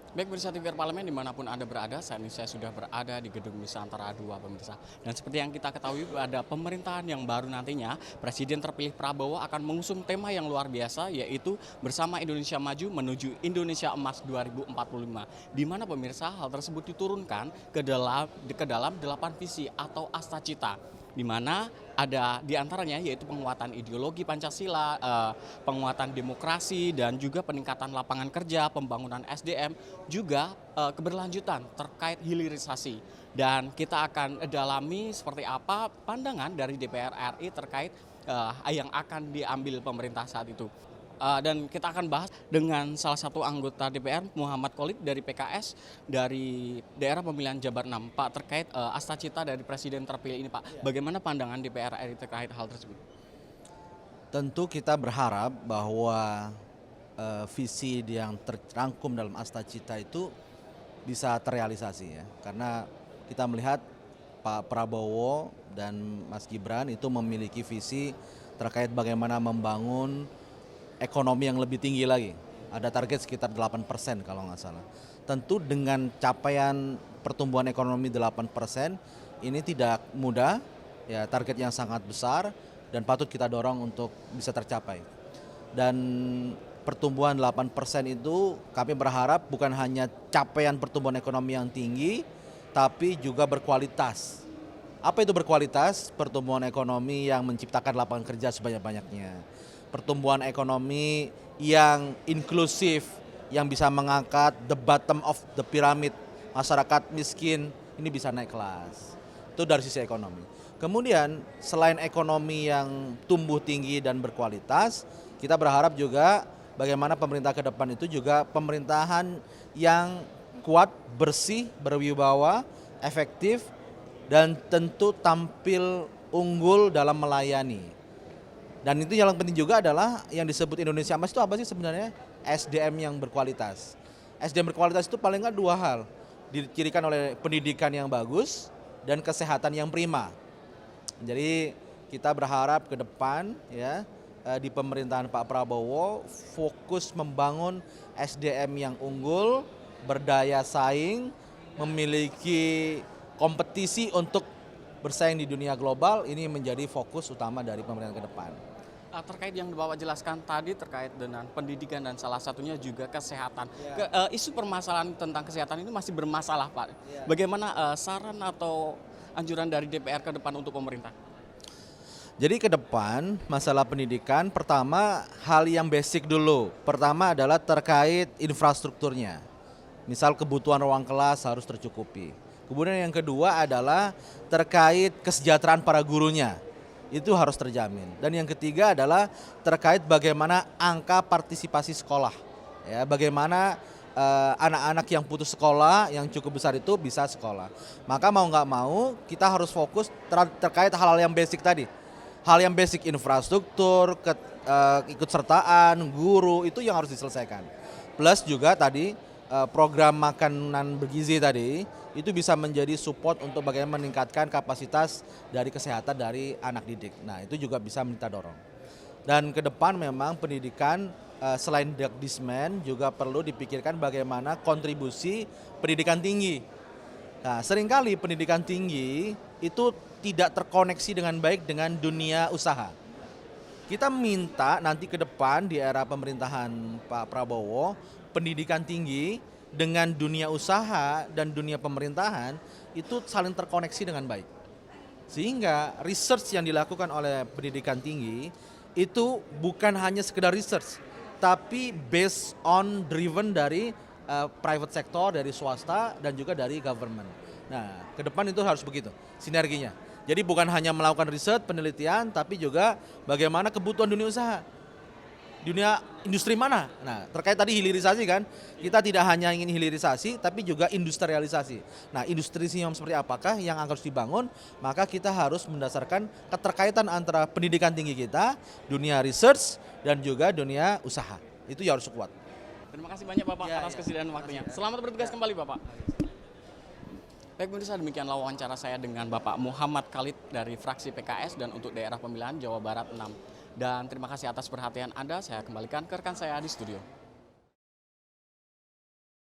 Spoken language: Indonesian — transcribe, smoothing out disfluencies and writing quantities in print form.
Baik pemirsa TVR Parlemen dimanapun Anda berada, saat ini saya sudah berada di Gedung Nusantara II pemirsa. Dan seperti yang kita ketahui ada pemerintahan yang baru nantinya, Presiden terpilih Prabowo akan mengusung tema yang luar biasa yaitu Bersama Indonesia Maju Menuju Indonesia Emas 2045. Di mana pemirsa hal tersebut diturunkan ke dalam 8 visi atau astacita. Di mana ada diantaranya yaitu penguatan ideologi Pancasila, penguatan demokrasi dan juga peningkatan lapangan kerja, pembangunan SDM, juga keberlanjutan terkait hilirisasi. Dan kita akan dalami seperti apa pandangan dari DPR RI terkait yang akan diambil pemerintah saat itu. Dan kita akan bahas dengan salah satu anggota DPR, Muhammad Khalid dari PKS dari daerah pemilihan Jabar 6. Pak, terkait astacita dari Presiden terpilih ini Pak, bagaimana pandangan DPR RI terkait hal tersebut? Tentu kita berharap bahwa visi yang terangkum dalam astacita itu bisa terrealisasi ya. Karena kita melihat Pak Prabowo dan Mas Gibran itu memiliki visi terkait bagaimana membangun ekonomi yang lebih tinggi lagi. Ada target sekitar 8% kalau nggak salah. Tentu dengan capaian pertumbuhan ekonomi 8% ini tidak mudah, ya target yang sangat besar dan patut kita dorong untuk bisa tercapai. Dan pertumbuhan 8% itu kami berharap bukan hanya capaian pertumbuhan ekonomi yang tinggi, tapi juga berkualitas. Apa itu berkualitas? Pertumbuhan ekonomi yang menciptakan lapangan kerja sebanyak-banyaknya. Pertumbuhan ekonomi yang inklusif, yang bisa mengangkat the bottom of the pyramid, masyarakat miskin ini bisa naik kelas. Itu dari sisi ekonomi. Kemudian selain ekonomi yang tumbuh tinggi dan berkualitas, kita berharap juga bagaimana pemerintah ke depan itu juga pemerintahan yang kuat, bersih, berwibawa, efektif, dan tentu tampil unggul dalam melayani. Dan itu yang penting juga adalah yang disebut Indonesia Emas itu apa sih sebenarnya? SDM yang berkualitas. SDM berkualitas itu paling nggak dua hal, dicirikan oleh pendidikan yang bagus dan kesehatan yang prima. Jadi kita berharap ke depan ya di pemerintahan Pak Prabowo fokus membangun SDM yang unggul, berdaya saing, memiliki kompetisi untuk bersaing di dunia global, ini menjadi fokus utama dari pemerintahan ke depan. Terkait yang Bapak jelaskan tadi terkait dengan pendidikan dan salah satunya juga kesehatan. Isu permasalahan tentang kesehatan ini masih bermasalah Pak. Bagaimana saran atau anjuran dari DPR ke depan untuk pemerintah? Jadi ke depan masalah pendidikan pertama hal yang basic dulu. Pertama adalah terkait infrastrukturnya. Misal kebutuhan ruang kelas harus tercukupi. Kemudian yang kedua adalah terkait kesejahteraan para gurunya. Itu harus terjamin. Dan yang ketiga adalah terkait bagaimana angka partisipasi sekolah. Ya, bagaimana anak-anak yang putus sekolah yang cukup besar itu bisa sekolah. Maka mau nggak mau kita harus fokus terkait hal-hal yang basic tadi. Hal yang basic infrastruktur, ikutsertaan, guru itu yang harus diselesaikan. Plus juga tadi program makanan bergizi tadi itu bisa menjadi support untuk bagaimana meningkatkan kapasitas dari kesehatan dari anak didik. Nah itu juga bisa kita dorong. Dan ke depan memang pendidikan selain Dikdismen juga perlu dipikirkan bagaimana kontribusi pendidikan tinggi. Nah seringkali pendidikan tinggi itu tidak terkoneksi dengan baik dengan dunia usaha. Kita minta nanti ke depan di era pemerintahan Pak Prabowo, pendidikan tinggi dengan dunia usaha dan dunia pemerintahan itu saling terkoneksi dengan baik. Sehingga research yang dilakukan oleh pendidikan tinggi itu bukan hanya sekedar research, tapi based on driven dari private sector, dari swasta dan juga dari government. Nah, ke depan itu harus begitu sinerginya. Jadi bukan hanya melakukan riset, penelitian, tapi juga bagaimana kebutuhan dunia usaha. Dunia industri mana? Nah, terkait tadi hilirisasi kan, kita tidak hanya ingin hilirisasi, tapi juga industrialisasi. Nah, industrisi yang seperti apakah yang harus dibangun? Maka kita harus mendasarkan keterkaitan antara pendidikan tinggi kita, dunia research, dan juga dunia usaha. Itu yang harus kuat. Terima kasih banyak Bapak atas kesediaan waktunya. Selamat bertugas kembali Bapak. Baik pemirsa, demikianlah wawancara saya dengan Bapak Muhammad Khalid dari fraksi PKS dan untuk daerah pemilihan Jawa Barat 6. Dan terima kasih atas perhatian Anda, saya kembalikan ke rekan saya di studio.